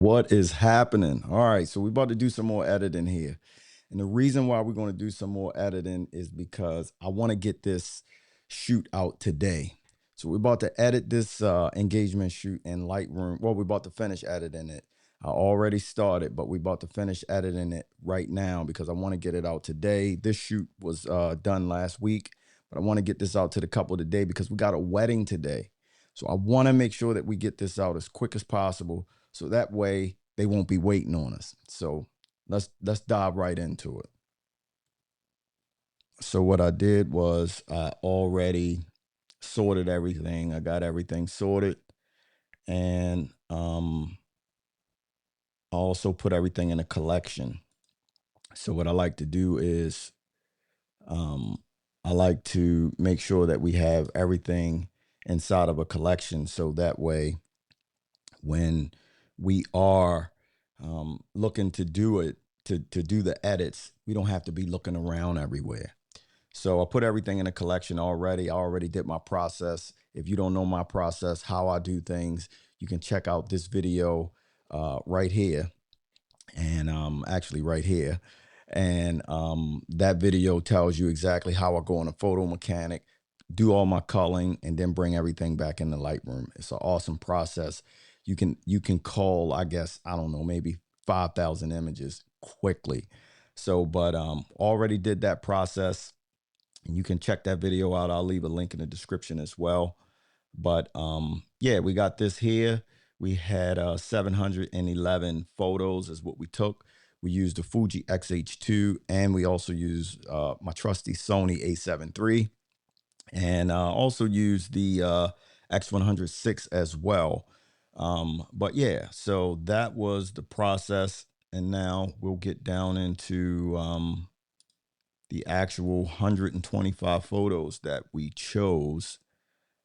What is happening? All right, so we're about to do some more editing here. And the reason why we're going to do some more editing is because I want to get this shoot out today. So we're about to edit this engagement shoot in Lightroom. Well, we're about to finish editing it. I already started, but we're about to finish editing it right now because I want to get it out today. This shoot was done last week, but I want to get this out to the couple today because we got a wedding today. So I want to make sure that we get this out as quick as possible, so that way they won't be waiting on us. So let's dive right into it. So what I did was I already sorted everything. I got everything sorted, and I also put everything in a collection. So what I like to do is I like to make sure that we have everything inside of a collection, so that way when we are looking to do it, to do the edits, we don't have to be looking around everywhere. So I put everything in a collection already. I already did my process. If you don't know my process, how I do things, you can check out this video right here, and actually right here. And that video tells you exactly how I go on a photo mechanic, do all my culling, and then bring everything back in the Lightroom. It's an awesome process. You can cull, I guess, I don't know, maybe 5,000 images quickly. So, but already did that process, and you can check that video out. I'll leave a link in the description as well. But yeah, we got this here. We had 711 photos is what we took. We used the Fuji XH2, and we also used my trusty Sony A7iii, and also used the X100VI as well. But yeah, so that was the process. And now we'll get down into the actual 125 photos that we chose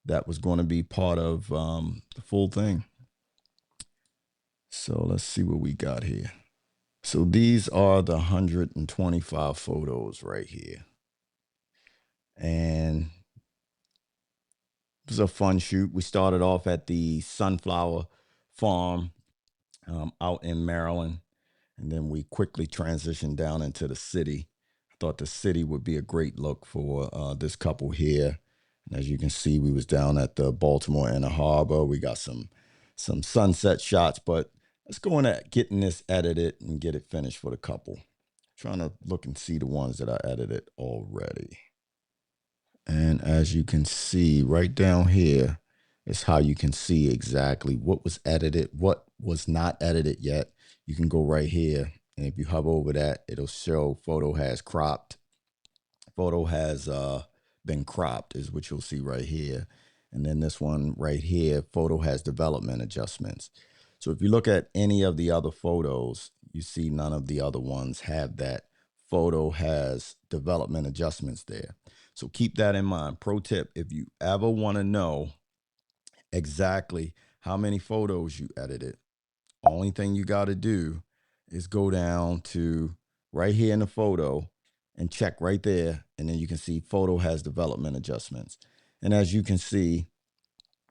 that was going to be part of the full thing. So let's see what we got here. So these are the 125 photos right here. And it was a fun shoot. We started off at the sunflower farm out in Maryland, and then we quickly transitioned down into the city. I thought the city would be a great look for this couple here. And as you can see, we was down at the Baltimore Inner Harbor. We got some sunset shots, but let's go on at getting this edited and get it finished for the couple. Trying to look and see the ones that I edited already. And as you can see right down here is how you can see exactly what was edited, what was not edited yet. You can go right here, and if you hover over that, it'll show photo has cropped. Photo has been cropped is what you'll see right here. And then this one right here, photo has development adjustments. So if you look at any of the other photos, you see none of the other ones have that photo has development adjustments there. So keep that in mind. Pro tip, if you ever want to know exactly how many photos you edited, only thing you got to do is go down to right here in the photo and check right there, and then you can see photo has development adjustments. And as you can see,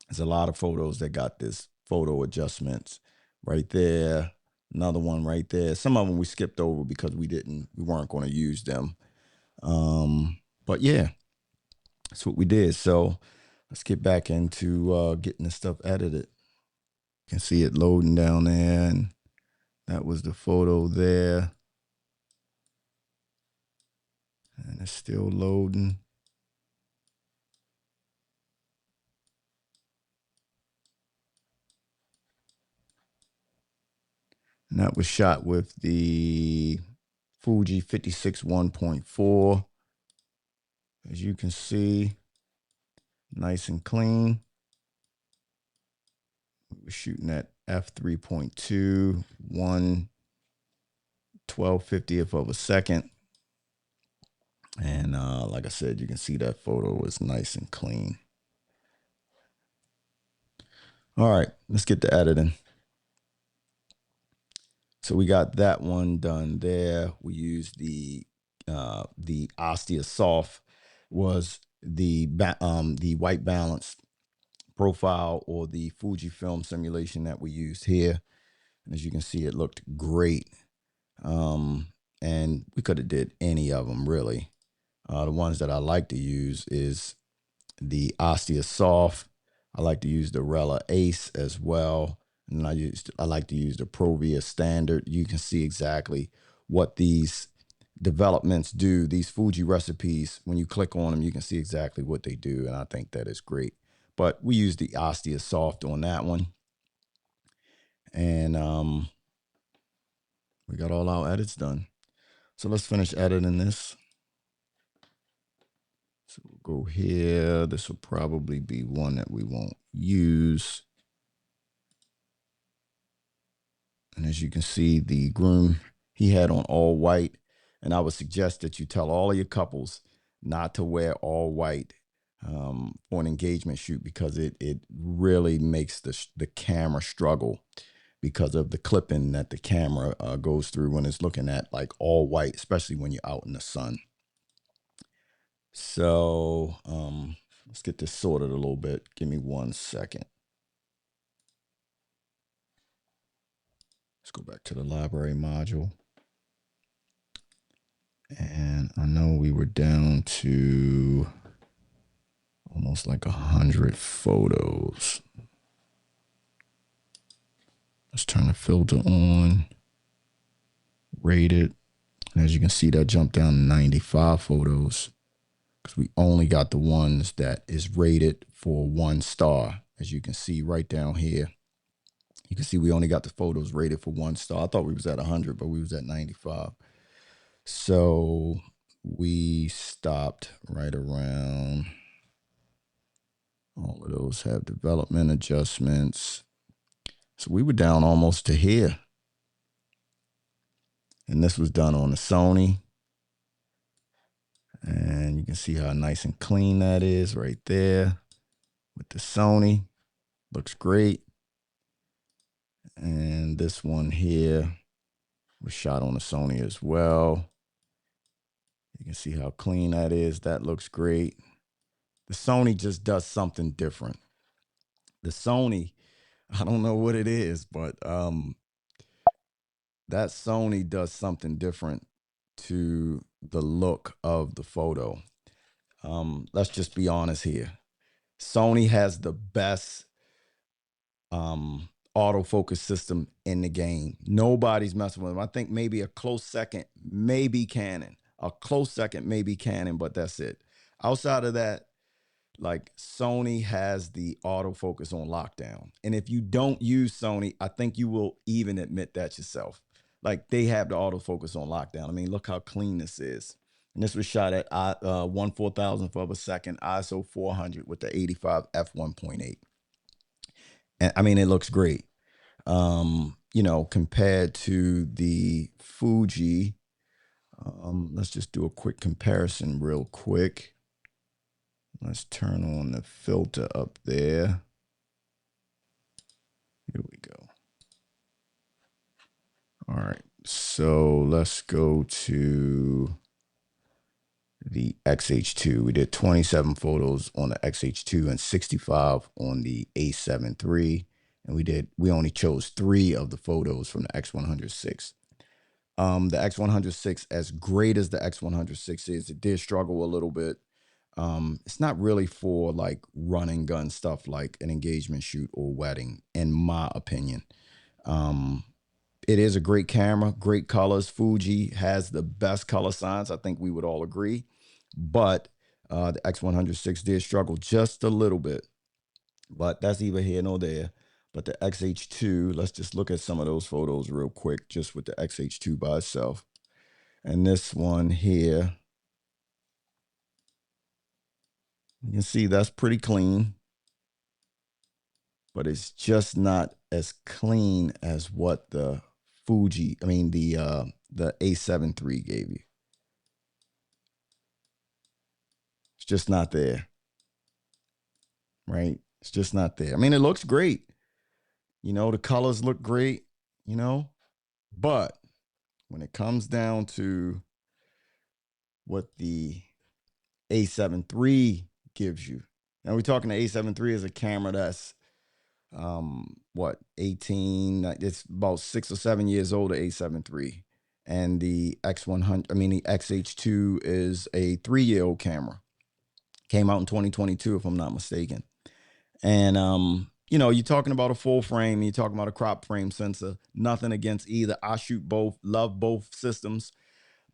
there's a lot of photos that got this photo adjustments right there. Another one right there. Some of them we skipped over because we weren't going to use them. But yeah, that's what we did. So let's get back into getting this stuff edited. You can see it loading down there, and that was the photo there. And it's still loading. And that was shot with the Fuji 56 1.4. As you can see, nice and clean. We're shooting at f3.2, 1/1250th of a second. And like I said, you can see that photo is nice and clean. All right, let's get to editing. So we got that one done there. We used the Ostia Soft was the white balance profile, or the Fujifilm simulation that we used here. And as you can see, it looked great. And we could have did any of them, really. The ones that I like to use is the Ostia Soft. I like to use the Rella Ace as well. And I like to use the Provia Standard. You can see exactly what these developments do. These Fuji recipes, when you click on them, you can see exactly what they do. And I think that is great. But we use the Ostia Soft on that one. And we got all our edits done. So let's finish editing this. So we'll go here. This will probably be one that we won't use. And as you can see, the groom, he had on all white. And I would suggest that you tell all of your couples not to wear all white for an engagement shoot, because it really makes the camera struggle because of the clipping that the camera goes through when it's looking at like all white, especially when you're out in the sun. So let's get this sorted a little bit. Give me 1 second. Let's go back to the library module. And I know we were down to almost like 100 photos. Let's turn the filter on, rate it. And as you can see, that jumped down to 95 photos because we only got the ones that is rated for 1 star. As you can see right down here, you can see we only got the photos rated for 1 star. I thought we was at 100, but we was at 95. So we stopped right around. All of those have development adjustments. So we were down almost to here. And this was done on the Sony. And you can see how nice and clean that is right there with the Sony. Looks great. And this one here was shot on the Sony as well. You can see how clean that is. That looks great. The Sony just does something different. The Sony, I don't know what it is, but that Sony does something different to the look of the photo. Let's just be honest here. Sony has the best autofocus system in the game. Nobody's messing with them. I think maybe a close second, maybe Canon. A close second, maybe Canon, but that's it. Outside of that, like, Sony has the autofocus on lockdown. And if you don't use Sony, I think you will even admit that yourself. Like, they have the autofocus on lockdown. I mean, look how clean this is. And this was shot at 1/4000th of a second, ISO 400 with the 85 f1.8. And I mean, it looks great. You know, compared to the Fuji, let's just do a quick comparison real quick. Let's turn on the filter up there. Here we go. All right, so let's go to the XH2. We did 27 photos on the XH2 and 65 on the A7iii. And we only chose 3 of the photos from the X100VI. The X100VI, as great as the X100VI is, it did struggle a little bit. It's not really for like run and gun stuff like an engagement shoot or wedding, in my opinion. It is a great camera, great colors. Fuji has the best color science. I think we would all agree. But the X100VI did struggle just a little bit. But that's either here nor there. But the XH2, let's just look at some of those photos real quick, just with the XH2 by itself. And this one here, you can see that's pretty clean, but it's just not as clean as what the Fuji, I mean, the A7iii gave you. It's just not there, right? It's just not there. I mean, it looks great. You know, the colors look great, you know, but when it comes down to what the A7iii gives you, now we're talking the A7iii is a camera that's what, 18, it's about 6 or 7 years old, the A7 III. And the X100, the XH2 is a 3-year-old camera. Came out in 2022, if I'm not mistaken. And, you know, you're talking about a full frame, you're talking about a crop frame sensor, nothing against either. I shoot both, love both systems,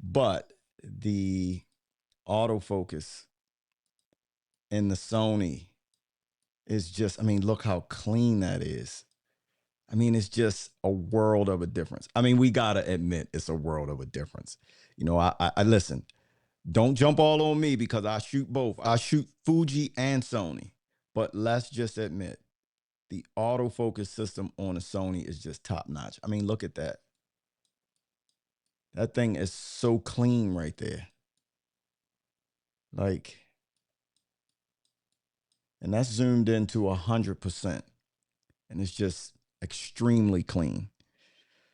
but the autofocus in the Sony is just, look how clean that is. It's just a world of a difference. We got to admit it's a world of a difference. You know, I listen, don't jump all on me because I shoot both. I shoot Fuji and Sony, but let's just admit the autofocus system on a Sony is just top notch. Look at that. That thing is so clean right there. Like, and that's zoomed into 100%. And it's just extremely clean.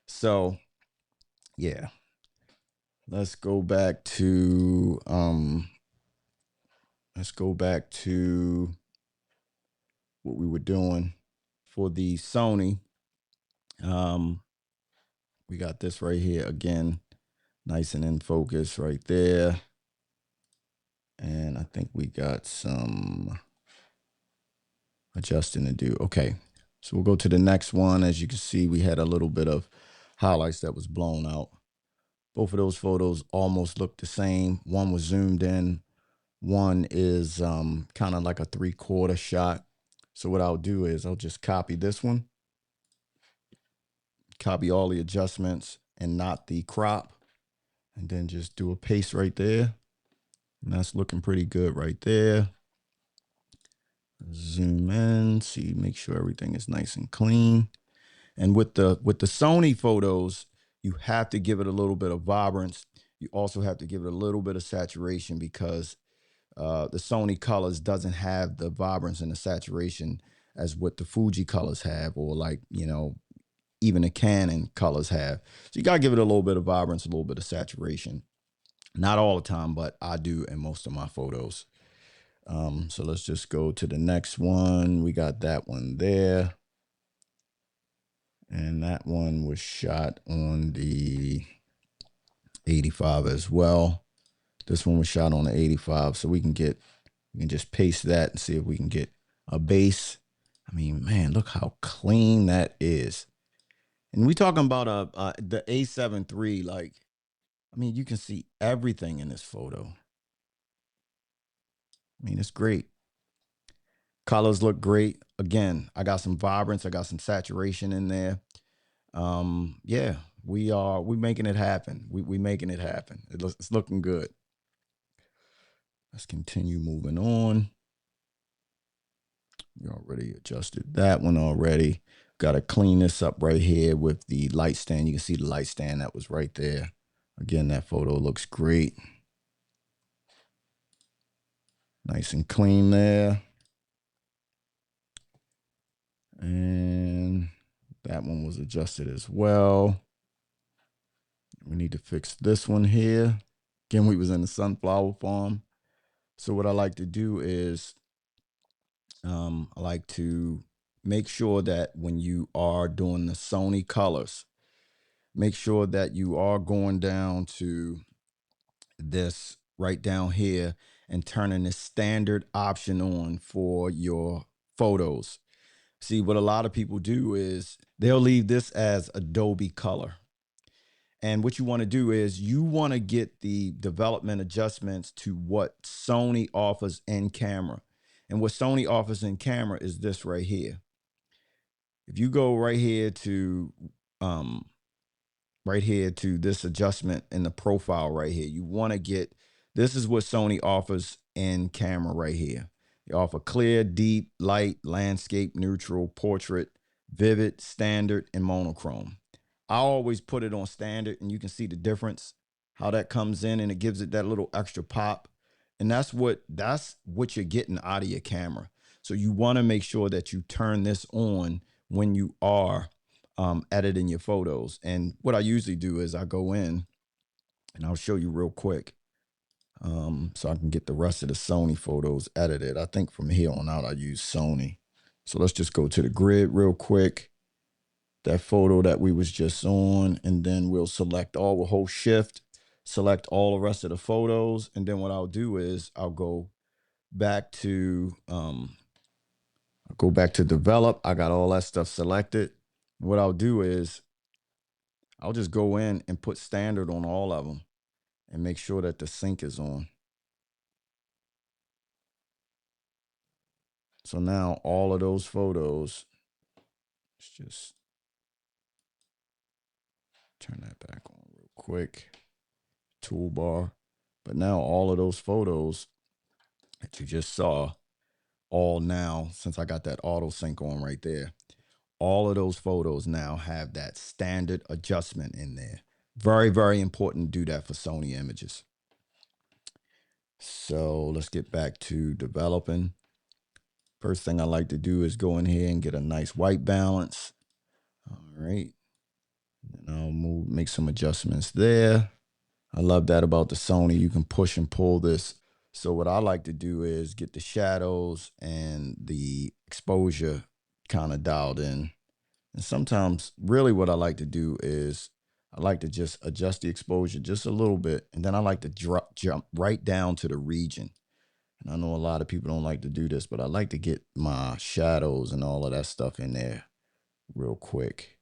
So, yeah. Let's go back to what we were doing for the Sony. We got this right here again, nice and in focus right there. And I think we got some adjusting to do. Okay, so we'll go to the next one. As you can see, we had a little bit of highlights that was blown out. Both of those photos almost look the same. One was zoomed in. One is kind of like a 3/4 shot. So what I'll do is I'll just copy this one, copy all the adjustments and not the crop, and then just do a paste right there. And that's looking pretty good right there. Zoom in, see, make sure everything is nice and clean. And with the Sony photos, you have to give it a little bit of vibrance. You also have to give it a little bit of saturation because the Sony colors doesn't have the vibrance and the saturation as what the Fuji colors have, or like, you know, even the Canon colors have. So you got to give it a little bit of vibrance, a little bit of saturation. Not all the time, but I do in most of my photos. So let's just go to the next one. We got that one there. And that one was shot on the 85 as well. This one was shot on the 85. So we can just paste that and see if we can get a base. Man, look how clean that is. And we talking about the A7 III, like, you can see everything in this photo. It's great. Colors look great. Again, I got some vibrance. I got some saturation in there. Yeah, we're making it happen. We making it happen. It's looking good. Let's continue moving on. We already adjusted that one already. Got to clean this up right here with the light stand. You can see the light stand that was right there. Again, that photo looks great. Nice and clean there. And that one was adjusted as well. We need to fix this one here. Again, we was in the sunflower farm. So what I like to do is I like to make sure that when you are doing the Sony colors, make sure that you are going down to this right down here and turning the standard option on for your photos. See, what a lot of people do is they'll leave this as Adobe color. And what you want to do is you want to get the development adjustments to what Sony offers in camera. And what Sony offers in camera is this right here. If you go right here to this adjustment in the profile right here, you want to get, this is what Sony offers in camera right here. They offer clear, deep, light, landscape, neutral, portrait, vivid, standard, and monochrome. I always put it on standard, and you can see the difference, how that comes in, and it gives it that little extra pop. And that's what you're getting out of your camera. So you want to make sure that you turn this on when you are editing your photos. And what I usually do is I go in, and I'll show you real quick, so I can get the rest of the Sony photos edited. I think from here on out I use Sony. So let's just go to the grid real quick. That photo that we was just on, and then we'll select all, we'll hold shift, select all the rest of the photos. And then what I'll do is I'll go back to develop. I got all that stuff selected. What I'll do is I'll just go in and put standard on all of them and make sure that the sync is on. So now all of those photos, let's just turn that back on real quick. Toolbar. But now all of those photos that you just saw, all now, since I got that auto sync on right there, all of those photos now have that standard adjustment in there. Very, very important to do that for Sony images. So let's get back to developing. First thing I like to do is go in here and get a nice white balance. All right. And I'll make some adjustments there. I love that about the Sony. You can push and pull this. So what I like to do is get the shadows and the exposure kind of dialed in. And sometimes really what I like to do is I like to just adjust the exposure just a little bit. And then I like to jump right down to the region. And I know a lot of people don't like to do this, but I like to get my shadows and all of that stuff in there real quick.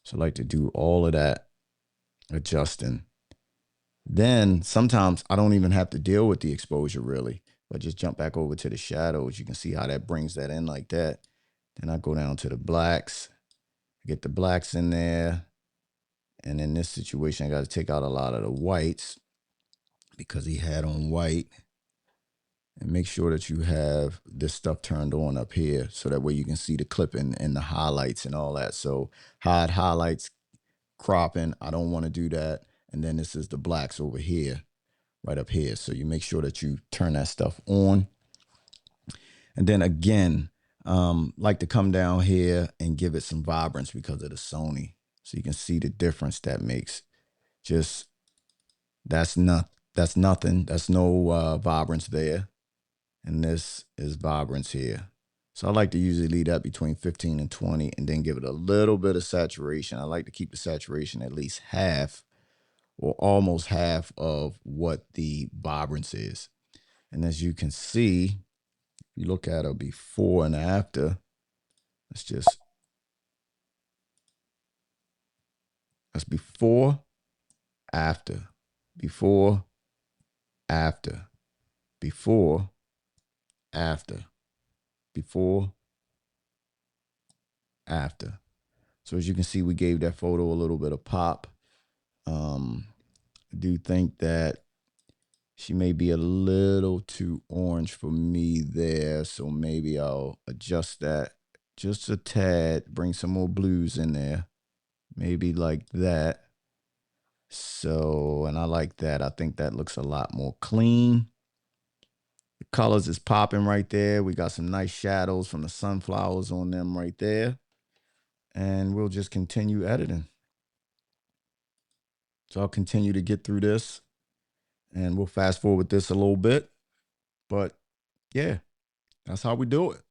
So I like to do all of that adjusting. Then sometimes I don't even have to deal with the exposure really. But just jump back over to the shadows. You can see how that brings that in like that. Then I go down to the blacks, get the blacks in there. And in this situation, I got to take out a lot of the whites because he had on white. And make sure that you have this stuff turned on up here so that way you can see the clipping and the highlights and all that. So hide highlights, cropping, I don't want to do that. And then this is the blacks over here, right up here. So you make sure that you turn that stuff on. And then again, like to come down here and give it some vibrance because of the Sony. So you can see the difference that makes. Just, that's nothing. That's no vibrance there. And this is vibrance here. So I like to usually leave that between 15 and 20 and then give it a little bit of saturation. I like to keep the saturation at least half or almost half of what the vibrance is. And as you can see, if you look at a before and after, that's before, after, before, after, before, after, before, after. So as you can see, we gave that photo a little bit of pop. I do think that she may be a little too orange for me there. So maybe I'll adjust that just a tad, bring some more blues in there. Maybe like that. So, and I like that. I think that looks a lot more clean. The colors is popping right there. We got some nice shadows from the sunflowers on them right there. And we'll just continue editing. So I'll continue to get through this and we'll fast forward this a little bit. But yeah, that's how we do it.